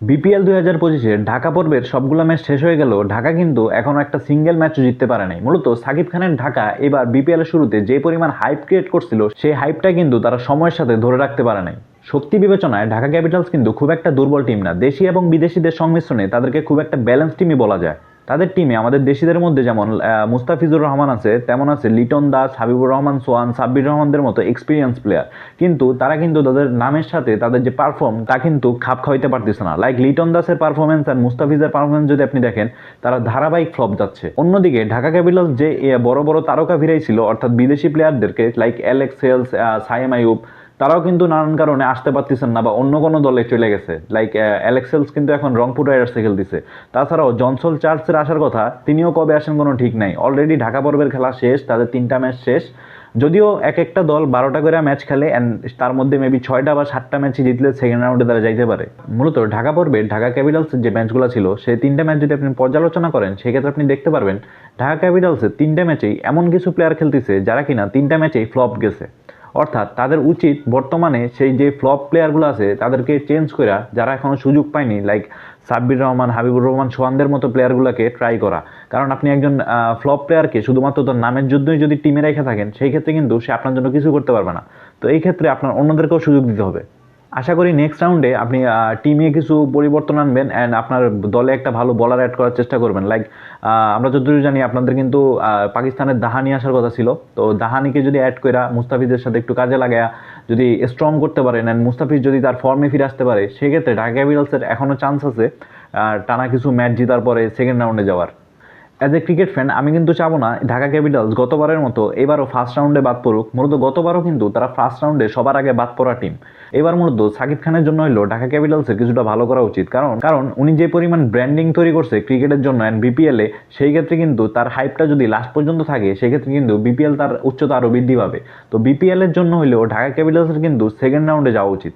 BPL 2025-এর Dhaka পর্বের সবগুলো match শেষ হয়ে গেল, ঢাকা কিন্তু এখনো একটা সিঙ্গেল ম্যাচও জিততে পারে নাই। মূলত সাকিব খানের ঢাকা এবার বিপিএল এর শুরুতে যে পরিমাণ হাইপ ক্রিয়েট করছিল, সেই হাইপটা কিন্তু তারা সময়ের সাথে ধরে রাখতে পারে নাই। শক্তি বিবেচনায় ঢাকা ক্যাপিটালস কিন্তু খুব একটা দুর্বল টিম না, দেশি এবং বিদেশিদের সংমিশ্রণে তাদেরকে খুব একটা ব্যালেন্স টিমই বলা যায়। তাদের টিমে আমাদের দেশিদের মধ্যে যেমন মুস্তাফিজুর রহমান আছে, তেমন আছে লিটন দাস, হাবিবুর রহমান সোহান, সাব্বির রহমানদের মতো এক্সপিরিয়েন্স প্লেয়ার। কিন্তু তারা কিন্তু তাদের নামের সাথে তাদের যে পারফর্ম তা কিন্তু খাপ খাওয়াইতে পারতেছে না। লাইক লিটন দাসের পারফরমেন্স আর মুস্তাফিজের পারফরমেন্স যদি আপনি দেখেন, তারা ধারাবাহিক ফ্লপ যাচ্ছে। অন্যদিকে ঢাকা ক্যাপিটালস যে বড় বড় তারকা ভিড়াই ছিল, অর্থাৎ বিদেশি প্লেয়ারদেরকে like Alex Hales, Saim Ayub, তারাও কিন্তু নানান কারণে আসতে পারতেছেন না বা অন্য কোনো দলে চলে গেছে। লাইক অ্যালেক্সেলস কিন্তু এখন রংপুর রাইডার্সে খেলতেছে। তাছাড়াও জনসল চার্লসের আসার কথা, তিনিও কবে আসেন কোনো ঠিক নাই। অলরেডি ঢাকা পর্বের খেলা শেষ, তাদের 3টা ম্যাচ শেষ। যদিও এক একটা দল 12টা করে ম্যাচ খেলে অ্যান্ড তার মধ্যে মেবি 6টা বা 7টা ম্যাচই জিতলে সেকেন্ড রাউন্ডে তারা যাইতে পারে। মূলত ঢাকা পর্বে ঢাকা ক্যাপিটালসের যে ম্যাচগুলো ছিল, সেই 3টা ম্যাচ যদি আপনি পর্যালোচনা করেন, সেক্ষেত্রে আপনি দেখতে পারবেন ঢাকা ক্যাপিটালসের 3টা ম্যাচেই এমন কিছু প্লেয়ার খেলতেছে যারা কিনা 3টা ম্যাচেই ফ্লপ গেছে। অর্থাৎ তাদের উচিত বর্তমানে সেই যে ফ্লপ প্লেয়ারগুলো আছে তাদেরকে চেঞ্জ করে, যারা এখনো সুযোগ পায়নি লাইক সাব্বির রহমান, হাবিবুর রহমান সোহানদের মতো প্লেয়ারগুলোকে ট্রাই করা। কারণ আপনি একজন ফ্লপ প্লেয়ারকে শুধুমাত্র তার নামের জন্যই যদি টিমে রেখে থাকেন, সেই ক্ষেত্রে কিন্তু সে আপনার জন্য কিছু করতে পারবে না। তো এই ক্ষেত্রে আপনার অন্যদেরকেও সুযোগ দিতে হবে। আশা করি নেক্সট রাউন্ডে আপনি টিমে কিছু পরিবর্তন আনবেন অ্যান্ড আপনার দলে একটা ভালো বলার অ্যাড করার চেষ্টা করবেন। লাইক আমরা যতদূর জানি আপনাদের কিন্তু পাকিস্তানের দাহানি আসার কথা ছিল। তো দাহানিকে যদি অ্যাড করে মুস্তাফিজের সাথে একটু কাজে লাগায়া যদি স্ট্রং করতে পারেন অ্যান্ড মুস্তাফিজ যদি তার ফর্মে ফিরে আসতে পারে, সেক্ষেত্রে ঢাকা ক্যাপিটালসের এখনও চান্স আছে টানা কিছু ম্যাচ জেতার পরে সেকেন্ড রাউন্ডে যাওয়ার। অ্যাজ এ ক্রিকেট ফ্যান আমি কিন্তু চাবো না ঢাকা ক্যাপিটালস গতবারের মতো এবারও ফার্স্ট রাউন্ডে বাদ পড়ুক। মূলত গতবারও কিন্তু তারা ফার্স্ট রাউন্ডে সবার আগে বাদ পড়া টিম। এবার মূলত সাকিব খানের জন্য হইলেও ঢাকা ক্যাপিটালসের কিছুটা ভালো করা উচিত, কারণ কারণ উনি যে পরিমাণ ব্র্যান্ডিং তৈরি করছে ক্রিকেটের জন্য অ্যান্ড বিপিএলে, সেই ক্ষেত্রে কিন্তু তার হাইপটা যদি লাস্ট পর্যন্ত থাকে, সেক্ষেত্রে কিন্তু বিপিএল তার উচ্চতা আরও বৃদ্ধি পাবে। তো বিপিএল এর জন্য হইলেও ঢাকা ক্যাপিটালসের কিন্তু সেকেন্ড রাউন্ডে যাওয়া উচিত।